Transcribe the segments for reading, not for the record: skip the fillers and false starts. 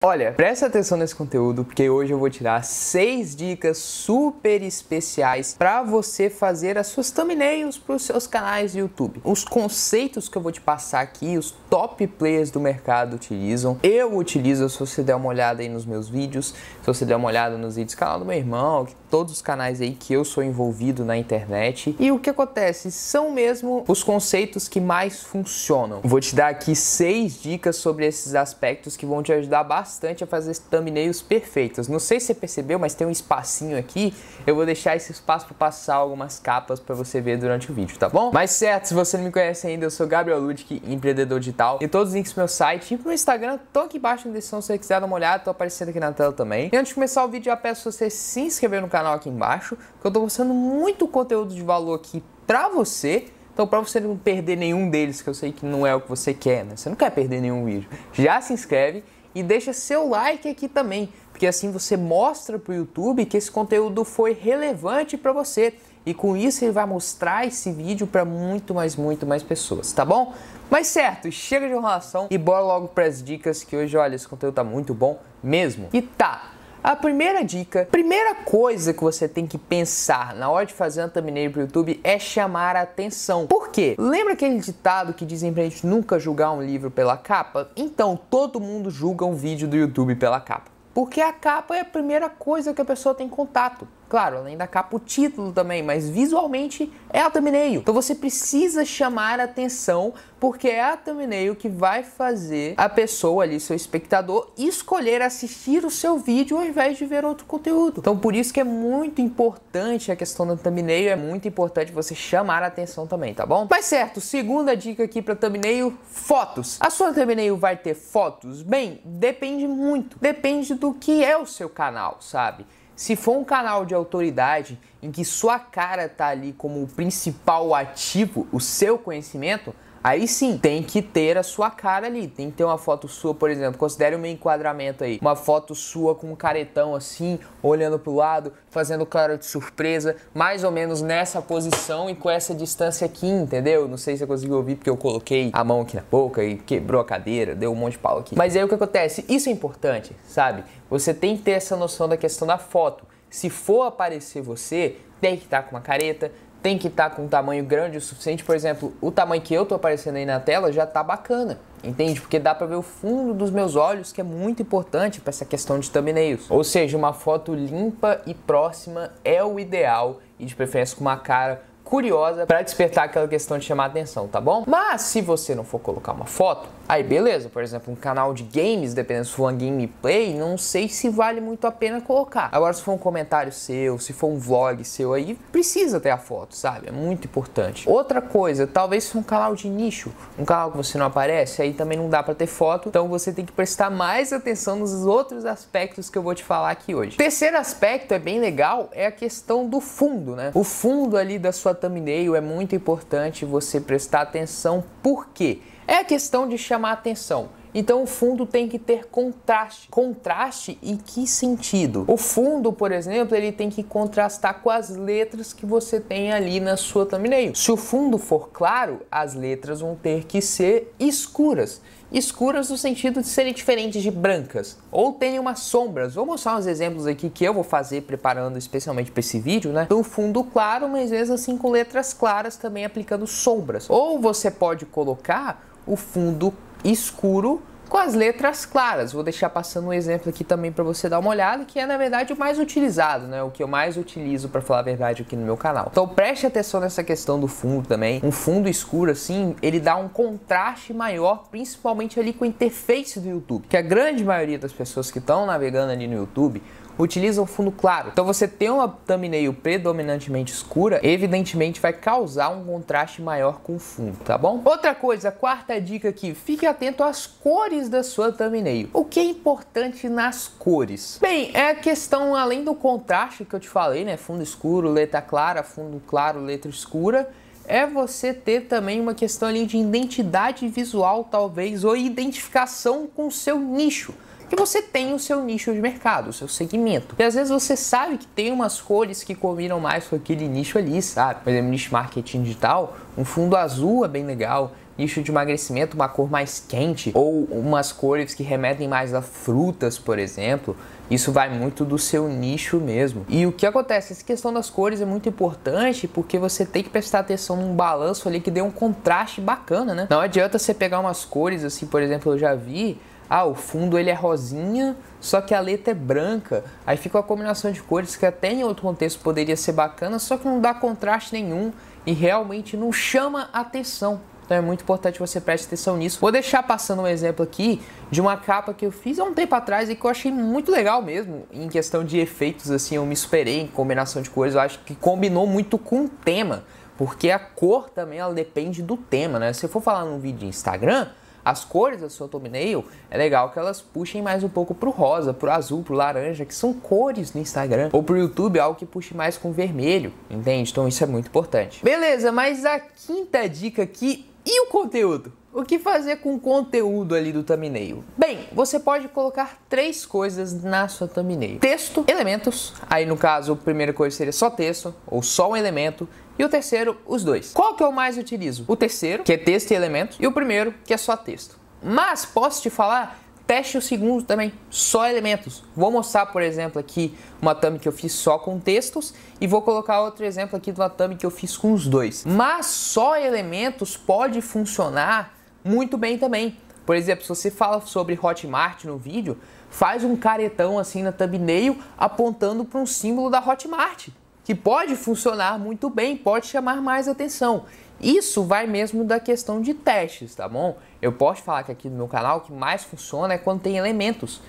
Olha, presta atenção nesse conteúdo porque hoje eu vou tirar 6 dicas super especiais para você fazer as suas thumbnails para os seus canais de YouTube. Os conceitos que eu vou te passar aqui, os top players do mercado utilizam, eu utilizo. Se você der uma olhada aí nos meus vídeos, se você der uma olhada nos vídeos do canal do meu irmão, todos os canais aí que eu sou envolvido na internet. E o que acontece? São mesmo os conceitos que mais funcionam. Vou te dar aqui 6 dicas sobre esses aspectos que vão te ajudar bastante a fazer thumbnails perfeitas. Não sei se você percebeu, mas tem um espacinho aqui. Eu vou deixar esse espaço para passar algumas capas para você ver durante o vídeo, tá bom? Mas certo, se você não me conhece ainda, eu sou Gabriel Ludic, empreendedor digital. E todos os links do meu site e pro meu Instagram estão aqui embaixo na descrição se você quiser dar uma olhada. Tô aparecendo aqui na tela também. E antes de começar o vídeo, já peço você se inscrever no canal aqui embaixo, que eu tô mostrando muito conteúdo de valor aqui pra você. Então, para você não perder nenhum deles, que eu sei que não é o que você quer, né? Você não quer perder nenhum vídeo. Já se inscreve e deixa seu like aqui também, porque assim você mostra pro YouTube que esse conteúdo foi relevante para você. E com isso ele vai mostrar esse vídeo para muito mais pessoas, tá bom? Mas certo, chega de enrolação e bora logo para as dicas, que hoje, olha, esse conteúdo tá muito bom mesmo. E tá, a primeira dica, primeira coisa que você tem que pensar na hora de fazer uma thumbnail pro YouTube é chamar a atenção. Por quê? Lembra aquele ditado que dizem pra gente nunca julgar um livro pela capa? Então, todo mundo julga um vídeo do YouTube pela capa. Porque a capa é a primeira coisa que a pessoa tem contato. Claro, além da capa, o título também, mas visualmente é a thumbnail. Então você precisa chamar a atenção, porque é a thumbnail que vai fazer a pessoa ali, seu espectador, escolher assistir o seu vídeo ao invés de ver outro conteúdo. Então por isso que é muito importante a questão da thumbnail, é muito importante você chamar a atenção também, tá bom? Mas certo, segunda dica aqui para thumbnail, fotos. A sua thumbnail vai ter fotos? Bem, depende muito. Depende do que é o seu canal, sabe? Se for um canal de autoridade em que sua cara tá ali como o principal ativo, o seu conhecimento, aí sim, tem que ter a sua cara ali. Tem que ter uma foto sua, por exemplo, considere o meu enquadramento aí. Uma foto sua com um caretão assim, olhando pro lado, fazendo cara de surpresa, mais ou menos nessa posição e com essa distância aqui, entendeu? Não sei se você conseguiu ouvir porque eu coloquei a mão aqui na boca e quebrou a cadeira, deu um monte de pau aqui. Mas aí o que acontece? Isso é importante, sabe? Você tem que ter essa noção da questão da foto. Se for aparecer você, tem que estar com uma careta, tem que estar com um tamanho grande o suficiente. Por exemplo, o tamanho que eu tô aparecendo aí na tela já tá bacana, entende? Porque dá pra ver o fundo dos meus olhos, que é muito importante para essa questão de thumbnails. Ou seja, uma foto limpa e próxima é o ideal, e de preferência com uma cara curiosa para despertar aquela questão de chamar a atenção, tá bom? Mas se você não for colocar uma foto, aí beleza, por exemplo, um canal de games, dependendo se for uma gameplay, não sei se vale muito a pena colocar. Agora, se for um comentário seu, se for um vlog seu aí, precisa ter a foto, sabe? É muito importante. Outra coisa, talvez se for um canal de nicho, um canal que você não aparece, aí também não dá para ter foto, então você tem que prestar mais atenção nos outros aspectos que eu vou te falar aqui hoje. O terceiro aspecto é bem legal, é a questão do fundo, né? O fundo ali da sua thumbnail é muito importante você prestar atenção. Por quê? É a questão de chamar a atenção. Então o fundo tem que ter contraste. Contraste em que sentido? O fundo, por exemplo, ele tem que contrastar com as letras que você tem ali na sua thumbnail. Se o fundo for claro, as letras vão ter que ser escuras. Escuras no sentido de serem diferentes de brancas, ou terem umas sombras. Vou mostrar uns exemplos aqui que eu vou fazer preparando especialmente para esse vídeo, né? Do fundo claro, mas mesmo assim com letras claras também aplicando sombras. Ou você pode colocar o fundo escuro com as letras claras. Vou deixar passando um exemplo aqui também para você dar uma olhada, que é na verdade o mais utilizado, né? O que eu mais utilizo, para falar a verdade, aqui no meu canal. Então preste atenção nessa questão do fundo também. Um fundo escuro assim, ele dá um contraste maior, principalmente ali com a interface do YouTube, que a grande maioria das pessoas que estão navegando ali no YouTube utilizam fundo claro. Então você ter uma thumbnail predominantemente escura, evidentemente vai causar um contraste maior com o fundo, tá bom? Outra coisa, quarta dica aqui, fique atento às cores da sua thumbnail. O que é importante nas cores? Bem, é a questão, além do contraste que eu te falei, né? Fundo escuro, letra clara, fundo claro, letra escura, é você ter também uma questão ali de identidade visual, talvez, ou identificação com o seu nicho. Que você tem o seu nicho de mercado, o seu segmento. E às vezes você sabe que tem umas cores que combinam mais com aquele nicho ali, sabe? Por exemplo, nicho marketing digital, um fundo azul é bem legal, nicho de emagrecimento, uma cor mais quente ou umas cores que remetem mais a frutas, por exemplo. Isso vai muito do seu nicho mesmo. E o que acontece? Essa questão das cores é muito importante porque você tem que prestar atenção num balanço ali que dê um contraste bacana, né? Não adianta você pegar umas cores assim, por exemplo, eu já vi, o fundo ele é rosinha, só que a letra é branca. Aí fica uma combinação de cores que até em outro contexto poderia ser bacana, só que não dá contraste nenhum e realmente não chama atenção. Então é muito importante você prestar atenção nisso. Vou deixar passando um exemplo aqui de uma capa que eu fiz há um tempo atrás e que eu achei muito legal mesmo. Em questão de efeitos, assim, eu me esperei em combinação de cores. Eu acho que combinou muito com o tema, porque a cor também ela depende do tema, né? Se eu for falar num vídeo de Instagram, as cores da sua thumbnail, é legal que elas puxem mais um pouco pro rosa, pro azul, pro laranja, que são cores no Instagram. Ou pro YouTube, algo que puxe mais com vermelho, entende? Então isso é muito importante. Beleza, mas a quinta dica aqui, e o conteúdo? O que fazer com o conteúdo ali do thumbnail? Bem, você pode colocar 3 coisas na sua thumbnail. Texto, elementos, aí no caso a primeira coisa seria só texto, ou só um elemento, e o terceiro, os dois. Qual que eu mais utilizo? O terceiro, que é texto e elementos, e o primeiro, que é só texto. Mas, posso te falar, teste o segundo também, só elementos. Vou mostrar, por exemplo, aqui uma thumb que eu fiz só com textos e vou colocar outro exemplo aqui de uma thumb que eu fiz com os dois. Mas só elementos pode funcionar muito bem também. Por exemplo, se você fala sobre Hotmart no vídeo, faz um caretão assim na thumbnail apontando para um símbolo da Hotmart, que pode funcionar muito bem, pode chamar mais atenção. Isso vai mesmo da questão de testes, tá bom? Eu posso falar que aqui no meu canal o que mais funciona é quando tem elementos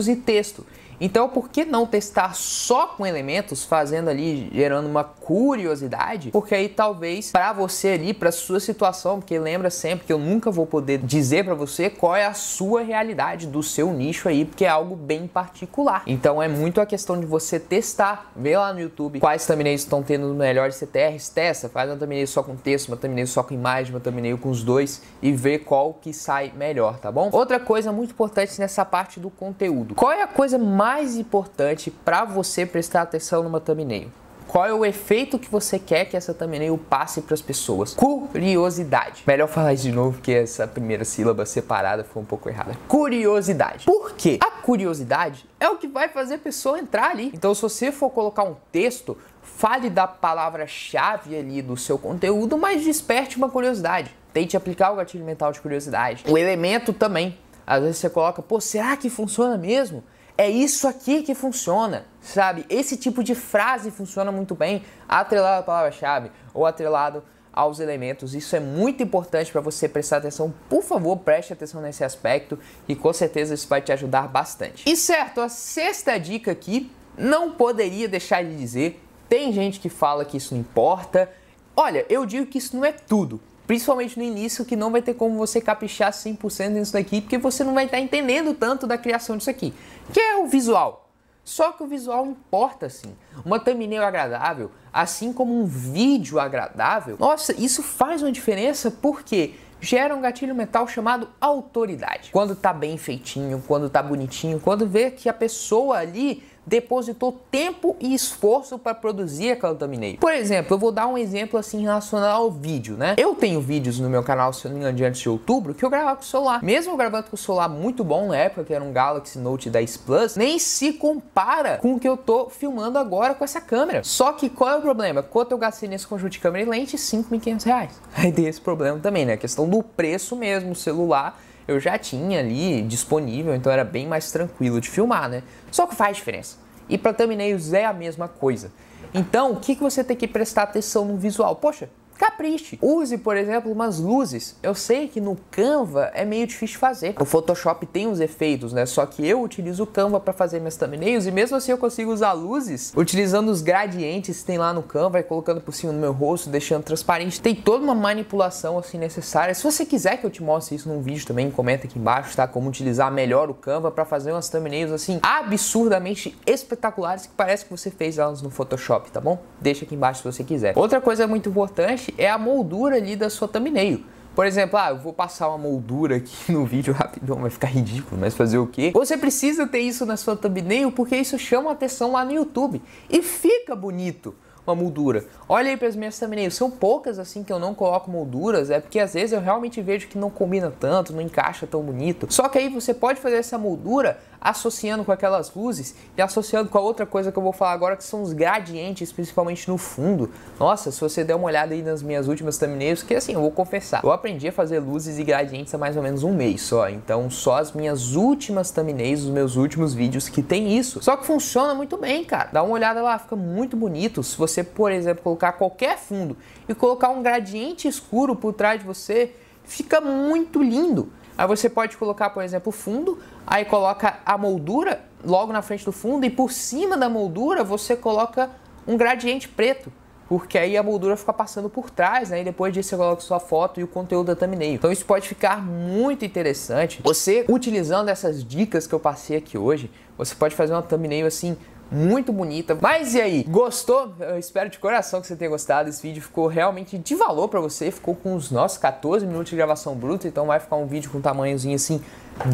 e texto. Então, por que não testar só com elementos, fazendo ali, gerando uma curiosidade? Porque aí talvez para você ali, para sua situação, porque lembra sempre que eu nunca vou poder dizer para você qual é a sua realidade do seu nicho aí, porque é algo bem particular. Então é muito a questão de você testar, ver lá no YouTube quais thumbnails estão tendo melhores CTRs, testa, faz uma thumbnail só com texto, uma thumbnail só com imagem, uma thumbnail com os dois e vê qual que sai melhor, tá bom? Outra coisa muito importante nessa parte do conteúdo. Qual é a coisa mais importante para você prestar atenção numa thumbnail? Qual é o efeito que você quer que essa thumbnail passe para as pessoas? Curiosidade. Melhor falar isso de novo, porque essa primeira sílaba separada foi um pouco errada. Curiosidade. Por quê? A curiosidade é o que vai fazer a pessoa entrar ali. Então, se você for colocar um texto, fale da palavra-chave ali do seu conteúdo, mas desperte uma curiosidade. Tente aplicar o gatilho mental de curiosidade. O elemento também. Às vezes você coloca, pô, será que funciona mesmo? É isso aqui que funciona, sabe? Esse tipo de frase funciona muito bem atrelado à palavra-chave ou atrelado aos elementos. Isso é muito importante para você prestar atenção. Por favor, preste atenção nesse aspecto e com certeza isso vai te ajudar bastante. E certo, a sexta dica aqui, não poderia deixar de dizer, tem gente que fala que isso não importa. Olha, eu digo que isso não é tudo. Principalmente no início, que não vai ter como você caprichar 100% nisso daqui, porque você não vai estar entendendo tanto da criação disso aqui, que é o visual. Só que o visual importa, sim. Uma thumbnail agradável, assim como um vídeo agradável, nossa, isso faz uma diferença porque gera um gatilho mental chamado autoridade. Quando tá bem feitinho, quando tá bonitinho, quando vê que a pessoa ali depositou tempo e esforço para produzir aquela thumbnail. Por exemplo, eu vou dar um exemplo assim relacionado ao vídeo, né? Eu tenho vídeos no meu canal, se eu não me engano, antes de outubro, que eu gravava com o celular. Mesmo gravando com o celular muito bom na época, que era um Galaxy Note 10 Plus, nem se compara com o que eu tô filmando agora com essa câmera. Só que qual é o problema? Quanto eu gastei nesse conjunto de câmera e lente? R$5.500. Aí tem esse problema também, né? A questão do preço mesmo, o celular eu já tinha ali disponível, então era bem mais tranquilo de filmar, né? Só que faz diferença. E para thumbnails é a mesma coisa. Então, o que você tem que prestar atenção no visual? Poxa, capriche. Use, por exemplo, umas luzes. Eu sei que no Canva é meio difícil de fazer. O Photoshop tem uns efeitos, né? Só que eu utilizo o Canva para fazer minhas thumbnails e mesmo assim eu consigo usar luzes utilizando os gradientes que tem lá no Canva e colocando por cima do meu rosto, deixando transparente. Tem toda uma manipulação assim necessária. Se você quiser que eu te mostre isso num vídeo também, comenta aqui embaixo, tá? Como utilizar melhor o Canva para fazer umas thumbnails assim absurdamente espetaculares que parece que você fez elas no Photoshop, tá bom? Deixa aqui embaixo se você quiser. Outra coisa muito importante é a moldura ali da sua thumbnail. Por exemplo, eu vou passar uma moldura aqui no vídeo rapidão, vai ficar ridículo, mas fazer o quê? Você precisa ter isso na sua thumbnail porque isso chama atenção lá no YouTube e fica bonito. uma moldura. Olha aí para as minhas thumbnails, são poucas assim que eu não coloco molduras, é porque às vezes eu realmente vejo que não combina tanto, não encaixa tão bonito. Só que aí você pode fazer essa moldura associando com aquelas luzes e associando com a outra coisa que eu vou falar agora, que são os gradientes, principalmente no fundo. Nossa, se você der uma olhada aí nas minhas últimas thumbnails, que assim, eu vou confessar, eu aprendi a fazer luzes e gradientes há mais ou menos um mês só, então só as minhas últimas thumbnails, os meus últimos vídeos que tem isso. Só que funciona muito bem, cara. Dá uma olhada lá, fica muito bonito. Se você, por exemplo, colocar qualquer fundo e colocar um gradiente escuro por trás de você, fica muito lindo. Aí você pode colocar, por exemplo, o fundo, aí coloca a moldura logo na frente do fundo e por cima da moldura você coloca um gradiente preto, porque aí a moldura fica passando por trás, né? E depois disso você coloca sua foto e o conteúdo da thumbnail. Então isso pode ficar muito interessante. Você, utilizando essas dicas que eu passei aqui hoje, você pode fazer uma thumbnail assim muito bonita. Mas e aí, gostou? Eu espero de coração que você tenha gostado. Esse vídeo ficou realmente de valor pra você. Ficou com os nossos 14 minutos de gravação bruta, então vai ficar um vídeo com um tamanhozinho assim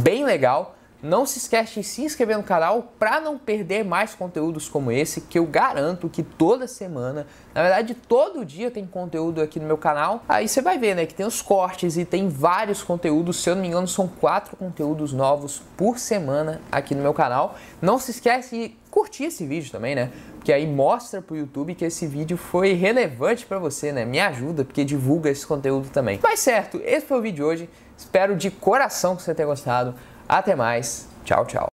bem legal. Não se esquece de se inscrever no canal para não perder mais conteúdos como esse, que eu garanto que toda semana, na verdade todo dia tem conteúdo aqui no meu canal. Aí você vai ver, né, que tem os cortes e tem vários conteúdos, se eu não me engano são 4 conteúdos novos por semana aqui no meu canal. Não se esquece de curtir esse vídeo também, né, porque aí mostra pro YouTube que esse vídeo foi relevante para você, né, me ajuda, porque divulga esse conteúdo também. Mas certo, esse foi o vídeo de hoje, espero de coração que você tenha gostado. Até mais, tchau, tchau.